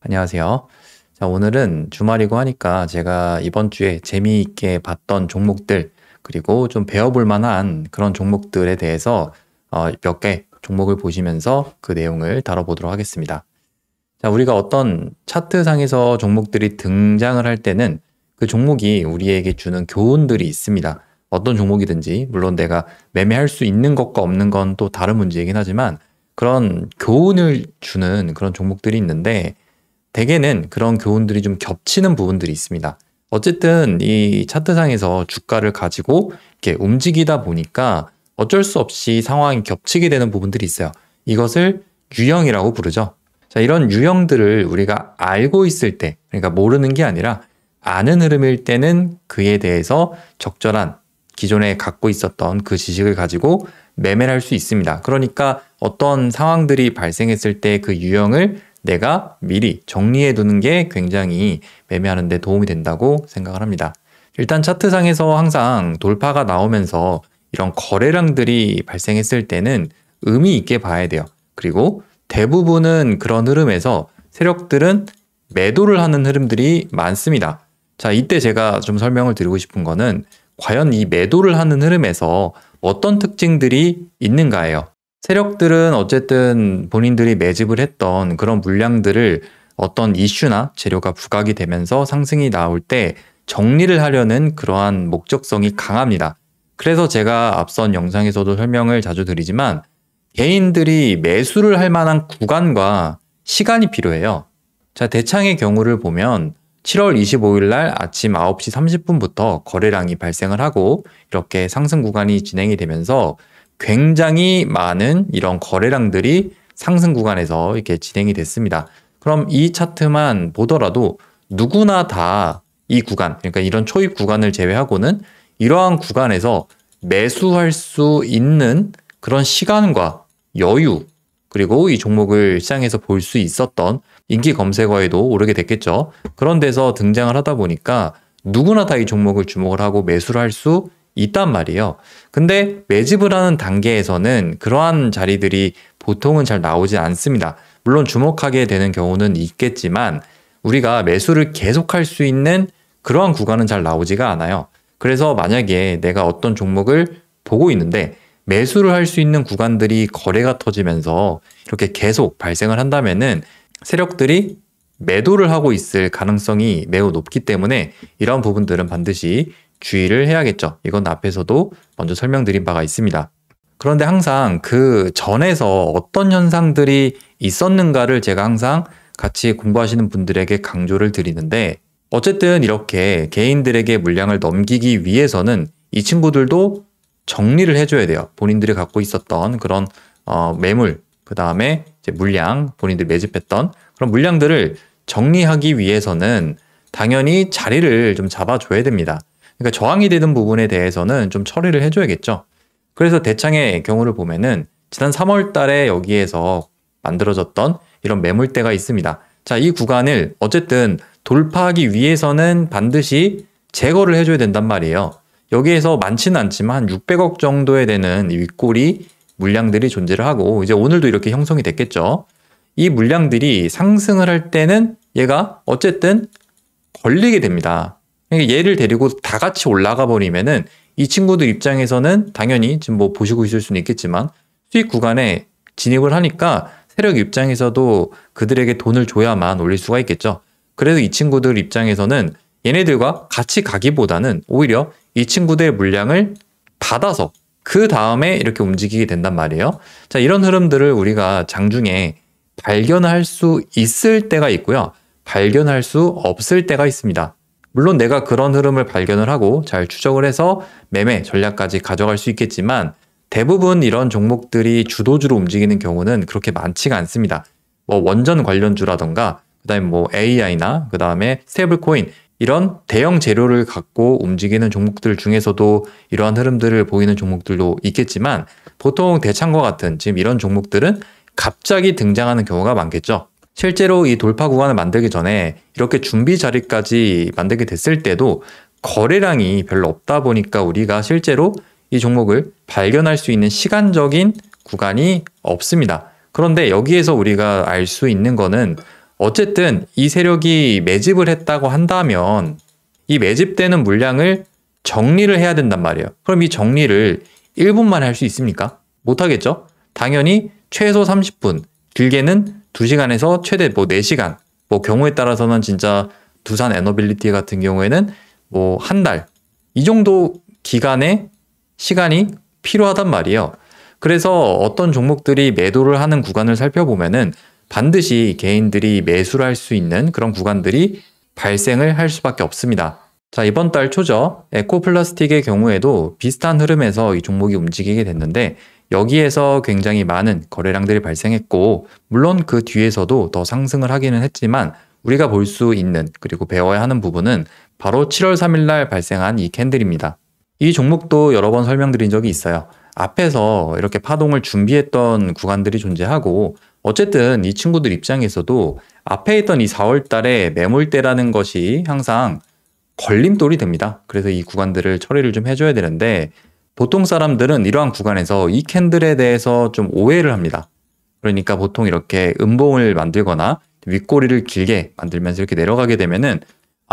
안녕하세요. 자, 오늘은 주말이고 하니까 제가 이번 주에 재미있게 봤던 종목들, 그리고 좀 배워볼 만한 그런 종목들에 대해서 몇 개 종목을 보시면서 그 내용을 다뤄보도록 하겠습니다. 자, 우리가 어떤 차트상에서 종목들이 등장을 할 때는 그 종목이 우리에게 주는 교훈들이 있습니다. 어떤 종목이든지, 물론 내가 매매할 수 있는 것과 없는 건 또 다른 문제이긴 하지만 그런 교훈을 주는 그런 종목들이 있는데 대개는 그런 교훈들이 좀 겹치는 부분들이 있습니다. 어쨌든 이 차트상에서 주가를 가지고 이렇게 움직이다 보니까 어쩔 수 없이 상황이 겹치게 되는 부분들이 있어요. 이것을 유형이라고 부르죠. 자, 이런 유형들을 우리가 알고 있을 때, 그러니까 모르는 게 아니라 아는 흐름일 때는 그에 대해서 적절한 기존에 갖고 있었던 그 지식을 가지고 매매를 할 수 있습니다. 그러니까 어떤 상황들이 발생했을 때 그 유형을 내가 미리 정리해 두는 게 굉장히 매매하는 데 도움이 된다고 생각을 합니다. 일단 차트상에서 항상 돌파가 나오면서 이런 거래량들이 발생했을 때는 의미 있게 봐야 돼요. 그리고 대부분은 그런 흐름에서 세력들은 매도를 하는 흐름들이 많습니다. 자, 이때 제가 좀 설명을 드리고 싶은 거는 과연 이 매도를 하는 흐름에서 어떤 특징들이 있는가예요. 세력들은 어쨌든 본인들이 매집을 했던 그런 물량들을 어떤 이슈나 재료가 부각이 되면서 상승이 나올 때 정리를 하려는 그러한 목적성이 강합니다. 그래서 제가 앞선 영상에서도 설명을 자주 드리지만 개인들이 매수를 할 만한 구간과 시간이 필요해요. 자, 대창의 경우를 보면 7월 25일 날 아침 9시 30분부터 거래량이 발생을 하고 이렇게 상승 구간이 진행이 되면서 굉장히 많은 이런 거래량들이 상승 구간에서 이렇게 진행이 됐습니다. 그럼 이 차트만 보더라도 누구나 다 이 구간, 그러니까 이런 초입 구간을 제외하고는 이러한 구간에서 매수할 수 있는 그런 시간과 여유, 그리고 이 종목을 시장에서 볼 수 있었던 인기 검색어에도 오르게 됐겠죠. 그런 데서 등장을 하다 보니까 누구나 다 이 종목을 주목을 하고 매수를 할 수 있단 말이에요. 근데 매집을 하는 단계에서는 그러한 자리들이 보통은 잘 나오지 않습니다. 물론 주목하게 되는 경우는 있겠지만 우리가 매수를 계속할 수 있는 그러한 구간은 잘 나오지가 않아요. 그래서 만약에 내가 어떤 종목을 보고 있는데 매수를 할 수 있는 구간들이 거래가 터지면서 이렇게 계속 발생을 한다면은 세력들이 매도를 하고 있을 가능성이 매우 높기 때문에 이런 부분들은 반드시 주의를 해야겠죠. 이건 앞에서도 먼저 설명드린 바가 있습니다. 그런데 항상 그 전에서 어떤 현상들이 있었는가를 제가 항상 같이 공부하시는 분들에게 강조를 드리는데 어쨌든 이렇게 개인들에게 물량을 넘기기 위해서는 이 친구들도 정리를 해줘야 돼요. 본인들이 갖고 있었던 그런 매물, 그 다음에 이제 물량, 본인들이 매집했던 그런 물량들을 정리하기 위해서는 당연히 자리를 좀 잡아줘야 됩니다. 그러니까 저항이 되는 부분에 대해서는 좀 처리를 해줘야겠죠. 그래서 대창의 경우를 보면은 지난 3월 달에 여기에서 만들어졌던 이런 매물대가 있습니다. 자, 이 구간을 어쨌든 돌파하기 위해서는 반드시 제거를 해줘야 된단 말이에요. 여기에서 많지는 않지만 한 600억 정도에 되는 윗꼬리 물량들이 존재를 하고 이제 오늘도 이렇게 형성이 됐겠죠. 이 물량들이 상승을 할 때는 얘가 어쨌든 걸리게 됩니다. 그러니까 얘를 데리고 다 같이 올라가 버리면은 이 친구들 입장에서는 당연히 지금 뭐 보시고 있을 수는 있겠지만 수익 구간에 진입을 하니까 세력 입장에서도 그들에게 돈을 줘야만 올릴 수가 있겠죠. 그래서 이 친구들 입장에서는 얘네들과 같이 가기보다는 오히려 이 친구들의 물량을 받아서 그 다음에 이렇게 움직이게 된단 말이에요. 자, 이런 흐름들을 우리가 장중에 발견할 수 있을 때가 있고요. 발견할 수 없을 때가 있습니다. 물론 내가 그런 흐름을 발견을 하고 잘 추적을 해서 매매 전략까지 가져갈 수 있겠지만 대부분 이런 종목들이 주도주로 움직이는 경우는 그렇게 많지가 않습니다. 뭐 원전 관련주라던가 그다음에 뭐 AI나 그다음에 스테이블 코인 이런 대형 재료를 갖고 움직이는 종목들 중에서도 이러한 흐름들을 보이는 종목들도 있겠지만 보통 대창과 같은 지금 이런 종목들은 갑자기 등장하는 경우가 많겠죠. 실제로 이 돌파 구간을 만들기 전에 이렇게 준비 자리까지 만들게 됐을 때도 거래량이 별로 없다 보니까 우리가 실제로 이 종목을 발견할 수 있는 시간적인 구간이 없습니다. 그런데 여기에서 우리가 알 수 있는 거는 어쨌든 이 세력이 매집을 했다고 한다면 이 매집되는 물량을 정리를 해야 된단 말이에요. 그럼 이 정리를 1분 만에 할 수 있습니까? 못하겠죠? 당연히 최소 30분, 길게는 2시간에서 최대 4시간, 경우에 따라서는 진짜 두산 에너빌리티 같은 경우에는 한 달, 이 정도 기간의 시간이 필요하단 말이에요. 그래서 어떤 종목들이 매도를 하는 구간을 살펴보면은 반드시 개인들이 매수를 할 수 있는 그런 구간들이 발생을 할 수밖에 없습니다. 자, 이번 달 초죠. 에코플라스틱의 경우에도 비슷한 흐름에서 이 종목이 움직이게 됐는데 여기에서 굉장히 많은 거래량들이 발생했고 물론 그 뒤에서도 더 상승을 하기는 했지만 우리가 볼 수 있는 그리고 배워야 하는 부분은 바로 7월 3일 날 발생한 이 캔들입니다. 이 종목도 여러 번 설명드린 적이 있어요. 앞에서 이렇게 파동을 준비했던 구간들이 존재하고 어쨌든 이 친구들 입장에서도 앞에 있던 이 4월 달에 매물대라는 것이 항상 걸림돌이 됩니다. 그래서 이 구간들을 처리를 좀 해줘야 되는데 보통 사람들은 이러한 구간에서 이 캔들에 대해서 좀 오해를 합니다. 그러니까 보통 이렇게 음봉을 만들거나 윗꼬리를 길게 만들면서 이렇게 내려가게 되면은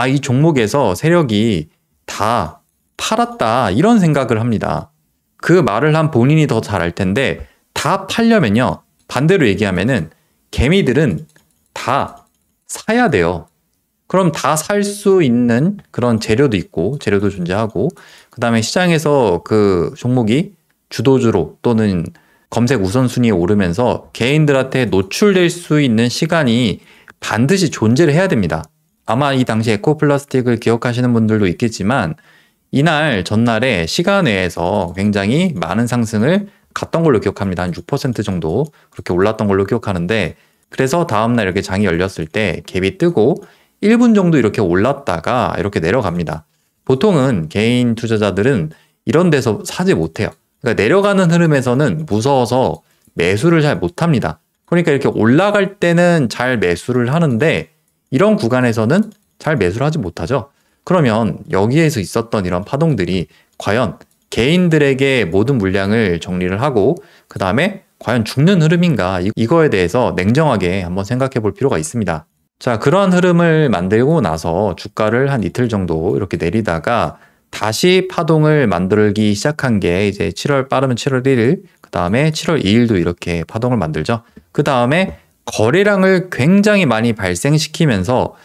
이 종목에서 세력이 다 팔았다 이런 생각을 합니다. 그 말을 한 본인이 더 잘 알 텐데 다 팔려면요. 반대로 얘기하면은 개미들은 다 사야 돼요. 그럼 다 살 수 있는 그런 재료도 존재하고 그 다음에 시장에서 그 종목이 주도주로 또는 검색 우선순위에 오르면서 개인들한테 노출될 수 있는 시간이 반드시 존재를 해야 됩니다. 아마 이 당시 에코플라스틱을 기억하시는 분들도 있겠지만 이날 전날에 시간 내에서 굉장히 많은 상승을 갔던 걸로 기억합니다. 한 6% 정도 그렇게 올랐던 걸로 기억하는데 그래서 다음날 이렇게 장이 열렸을 때 갭이 뜨고 1분 정도 이렇게 올랐다가 이렇게 내려갑니다. 보통은 개인 투자자들은 이런 데서 사지 못해요. 그러니까 내려가는 흐름에서는 무서워서 매수를 잘 못합니다. 그러니까 이렇게 올라갈 때는 잘 매수를 하는데 이런 구간에서는 잘 매수를 하지 못하죠. 그러면 여기에서 있었던 이런 파동들이 과연 개인들에게 모든 물량을 정리를 하고 그 다음에 과연 죽는 흐름인가 이거에 대해서 냉정하게 한번 생각해 볼 필요가 있습니다. 자, 그러한 흐름을 만들고 나서 주가를 한 이틀 정도 이렇게 내리다가 다시 파동을 만들기 시작한 게 이제 빠르면 7월 1일, 그 다음에 7월 2일도 이렇게 파동을 만들죠. 그 다음에 거래량을 굉장히 많이 발생시키면서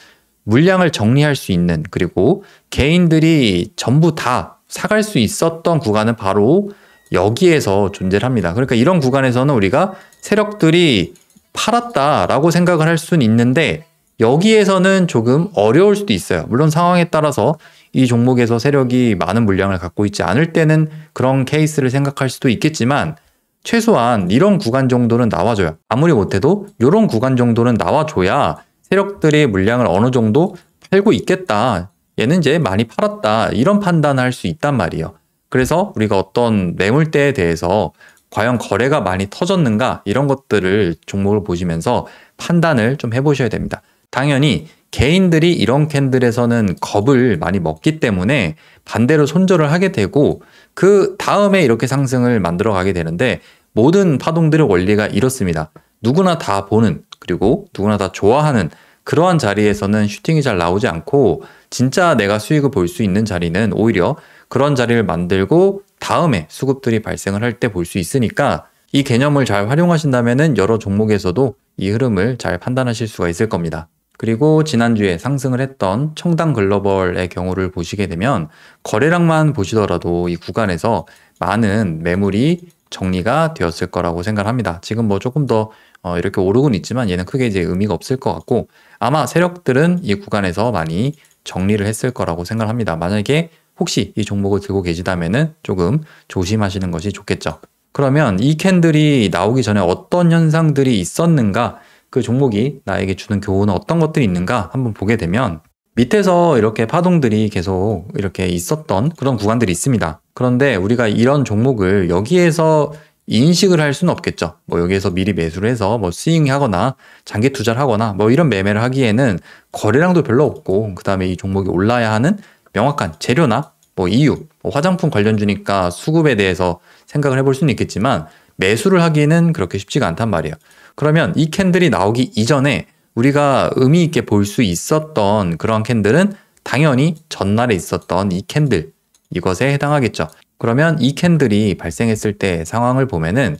물량을 정리할 수 있는 그리고 개인들이 전부 다 사갈 수 있었던 구간은 바로 여기에서 존재를 합니다. 그러니까 이런 구간에서는 우리가 세력들이 팔았다라고 생각을 할 수는 있는데 여기에서는 조금 어려울 수도 있어요. 물론 상황에 따라서 이 종목에서 세력이 많은 물량을 갖고 있지 않을 때는 그런 케이스를 생각할 수도 있겠지만 최소한 이런 구간 정도는 나와줘요. 아무리 못해도 이런 구간 정도는 나와줘야 세력들이 물량을 어느 정도 팔고 있겠다. 얘는 이제 많이 팔았다. 이런 판단을 할 수 있단 말이에요. 그래서 우리가 어떤 매물대에 대해서 과연 거래가 많이 터졌는가 이런 것들을 종목을 보시면서 판단을 좀 해보셔야 됩니다. 당연히 개인들이 이런 캔들에서는 겁을 많이 먹기 때문에 반대로 손절을 하게 되고 그 다음에 이렇게 상승을 만들어 가게 되는데 모든 파동들의 원리가 이렇습니다. 누구나 다 보는 그리고 누구나 다 좋아하는 그러한 자리에서는 슈팅이 잘 나오지 않고 진짜 내가 수익을 볼 수 있는 자리는 오히려 그런 자리를 만들고 다음에 수급들이 발생을 할 때 볼 수 있으니까 이 개념을 잘 활용하신다면 여러 종목에서도 이 흐름을 잘 판단하실 수가 있을 겁니다. 그리고 지난주에 상승을 했던 청당 글로벌의 경우를 보시게 되면 거래량만 보시더라도 이 구간에서 많은 매물이 정리가 되었을 거라고 생각합니다. 지금 조금 더 이렇게 오르곤 있지만 얘는 크게 이제 의미가 없을 것 같고 아마 세력들은 이 구간에서 많이 정리를 했을 거라고 생각합니다. 만약에 혹시 이 종목을 들고 계시다면은 조금 조심하시는 것이 좋겠죠. 그러면 이 캔들이 나오기 전에 어떤 현상들이 있었는가 그 종목이 나에게 주는 교훈은 어떤 것들이 있는가 한번 보게 되면 밑에서 이렇게 파동들이 계속 이렇게 있었던 그런 구간들이 있습니다. 그런데 우리가 이런 종목을 여기에서 인식을 할 수는 없겠죠. 여기에서 미리 매수를 해서 스윙하거나 장기 투자를 하거나 이런 매매를 하기에는 거래량도 별로 없고 그 다음에 이 종목이 올라야 하는 명확한 재료나 이유, 화장품 관련주니까 수급에 대해서 생각을 해볼 수는 있겠지만 매수를 하기에는 그렇게 쉽지가 않단 말이에요. 그러면 이 캔들이 나오기 이전에 우리가 의미 있게 볼 수 있었던 그런 캔들은 당연히 전날에 있었던 이 캔들, 이것에 해당하겠죠. 그러면 이 캔들이 발생했을 때 상황을 보면은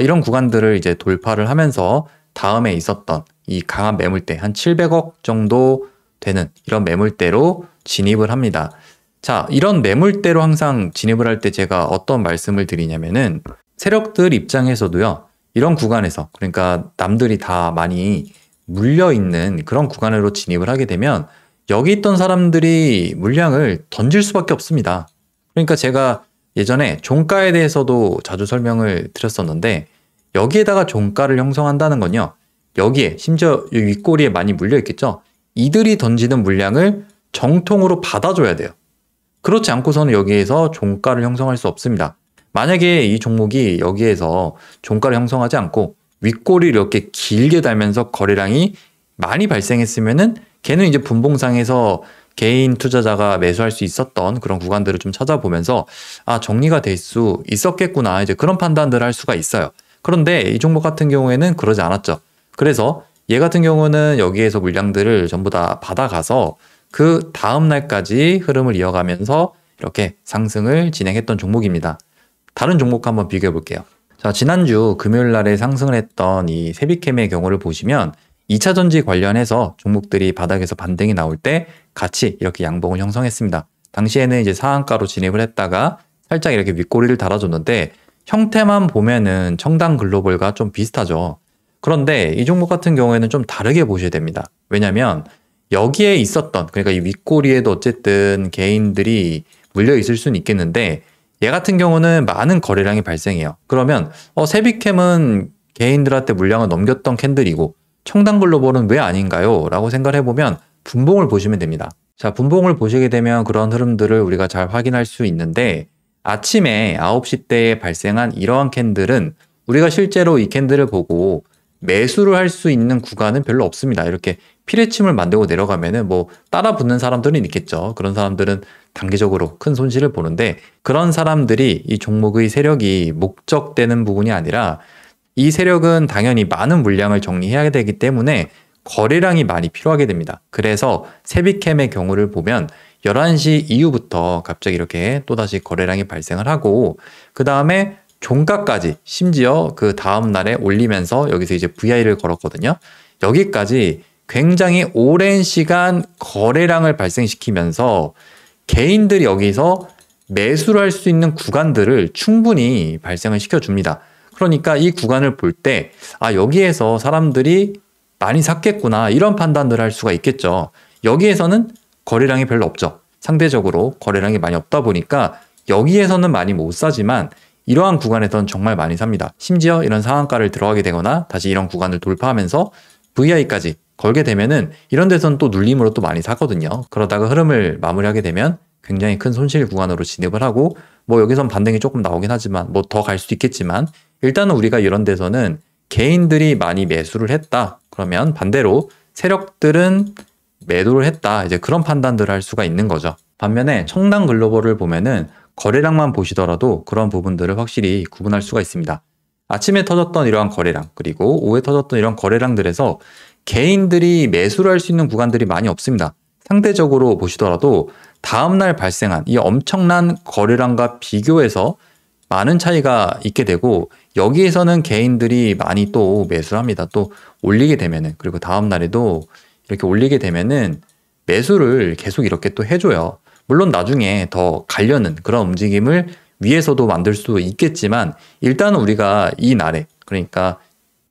이런 구간들을 이제 돌파를 하면서 다음에 있었던 이 강한 매물대 한 700억 정도 되는 이런 매물대로 진입을 합니다. 자, 이런 매물대로 항상 진입을 할 때 제가 어떤 말씀을 드리냐면은 세력들 입장에서도요, 이런 구간에서, 그러니까 남들이 다 많이 물려있는 그런 구간으로 진입을 하게 되면 여기 있던 사람들이 물량을 던질 수밖에 없습니다. 그러니까 제가 예전에 종가에 대해서도 자주 설명을 드렸었는데, 여기에다가 종가를 형성한다는 건요, 여기에 심지어 이 윗꼬리에 많이 물려 있겠죠. 이들이 던지는 물량을 정통으로 받아줘야 돼요. 그렇지 않고서는 여기에서 종가를 형성할 수 없습니다. 만약에 이 종목이 여기에서 종가를 형성하지 않고 윗꼬리를 이렇게 길게 달면서 거래량이 많이 발생했으면은 걔는 이제 분봉상에서 개인 투자자가 매수할 수 있었던 그런 구간들을 좀 찾아보면서 아, 정리가 될 수 있었겠구나, 이제 그런 판단들을 할 수가 있어요. 그런데 이 종목 같은 경우에는 그러지 않았죠. 그래서 얘 같은 경우는 여기에서 물량들을 전부 다 받아가서 그 다음 날까지 흐름을 이어가면서 이렇게 상승을 진행했던 종목입니다. 다른 종목 한번 비교해 볼게요. 자, 지난주 금요일 날에 상승을 했던 이 세비캠의 경우를 보시면 2차 전지 관련해서 종목들이 바닥에서 반등이 나올 때 같이 이렇게 양봉을 형성했습니다. 당시에는 이제 상한가로 진입을 했다가 살짝 이렇게 윗꼬리를 달아줬는데 형태만 보면은 청당 글로벌과 좀 비슷하죠. 그런데 이 종목 같은 경우에는 좀 다르게 보셔야 됩니다. 왜냐면 여기에 있었던, 그러니까 이 윗꼬리에도 어쨌든 개인들이 물려 있을 수는 있겠는데 얘 같은 경우는 많은 거래량이 발생해요. 그러면 세비캠은 개인들한테 물량을 넘겼던 캔들이고 청당 글로벌은 왜 아닌가요? 라고 생각을 해보면 분봉을 보시면 됩니다. 자, 분봉을 보시게 되면 그런 흐름들을 우리가 잘 확인할 수 있는데 아침에 9시 때에 발생한 이러한 캔들은 우리가 실제로 이 캔들을 보고 매수를 할 수 있는 구간은 별로 없습니다. 이렇게 피레침을 만들고 내려가면은 뭐 따라 붙는 사람들은 있겠죠. 그런 사람들은 단기적으로 큰 손실을 보는데 그런 사람들이 이 종목의 세력이 목적되는 부분이 아니라 이 세력은 당연히 많은 물량을 정리해야 되기 때문에 거래량이 많이 필요하게 됩니다. 그래서 세비캠의 경우를 보면 11시 이후부터 갑자기 이렇게 또다시 거래량이 발생을 하고 그 다음에 종가까지 심지어 그 다음 날에 올리면서 여기서 이제 VI를 걸었거든요. 여기까지 굉장히 오랜 시간 거래량을 발생시키면서 개인들이 여기서 매수를 할 수 있는 구간들을 충분히 발생을 시켜줍니다. 그러니까 이 구간을 볼 때 아, 여기에서 사람들이 많이 샀겠구나, 이런 판단을 할 수가 있겠죠. 여기에서는 거래량이 별로 없죠. 상대적으로 거래량이 많이 없다 보니까 여기에서는 많이 못 사지만 이러한 구간에서는 정말 많이 삽니다. 심지어 이런 상한가를 들어가게 되거나 다시 이런 구간을 돌파하면서 VI까지 걸게 되면은 이런 데서는 또 눌림으로 또 많이 사거든요. 그러다가 흐름을 마무리하게 되면 굉장히 큰 손실 구간으로 진입을 하고 뭐 여기선 반등이 조금 나오긴 하지만 뭐 더 갈 수도 있겠지만 일단은 우리가 이런 데서는 개인들이 많이 매수를 했다. 그러면 반대로 세력들은 매도를 했다. 이제 그런 판단들을 할 수가 있는 거죠. 반면에 청당 글로벌을 보면은 거래량만 보시더라도 그런 부분들을 확실히 구분할 수가 있습니다. 아침에 터졌던 이러한 거래량, 그리고 오후에 터졌던 이런 거래량들에서 개인들이 매수를 할 수 있는 구간들이 많이 없습니다. 상대적으로 보시더라도 다음날 발생한 이 엄청난 거래량과 비교해서 많은 차이가 있게 되고 여기에서는 개인들이 많이 또 매수를 합니다. 또 올리게 되면은, 그리고 다음날에도 이렇게 올리게 되면은 매수를 계속 이렇게 또 해줘요. 물론 나중에 더 가려는 그런 움직임을 위에서도 만들 수 있겠지만 일단은 우리가 이 날에, 그러니까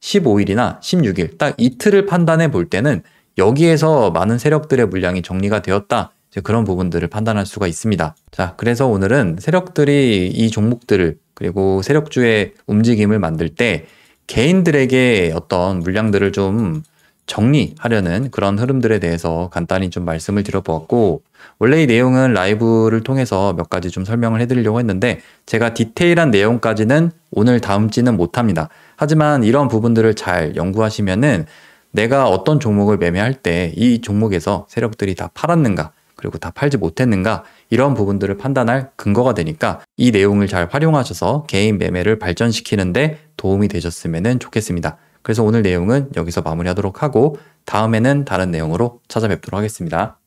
15일이나 16일 딱 이틀을 판단해 볼 때는 여기에서 많은 세력들의 물량이 정리가 되었다, 이제 그런 부분들을 판단할 수가 있습니다. 자, 그래서 오늘은 세력들이 이 종목들을, 그리고 세력주의 움직임을 만들 때 개인들에게 어떤 물량들을 좀 정리하려는 그런 흐름들에 대해서 간단히 좀 말씀을 드려보았고, 원래 이 내용은 라이브를 통해서 몇 가지 좀 설명을 해드리려고 했는데 제가 디테일한 내용까지는 오늘 다음지는 못합니다. 하지만 이런 부분들을 잘 연구하시면은 내가 어떤 종목을 매매할 때 이 종목에서 세력들이 다 팔았는가, 그리고 다 팔지 못했는가, 이런 부분들을 판단할 근거가 되니까 이 내용을 잘 활용하셔서 개인 매매를 발전시키는데 도움이 되셨으면 좋겠습니다. 그래서 오늘 내용은 여기서 마무리하도록 하고 다음에는 다른 내용으로 찾아뵙도록 하겠습니다.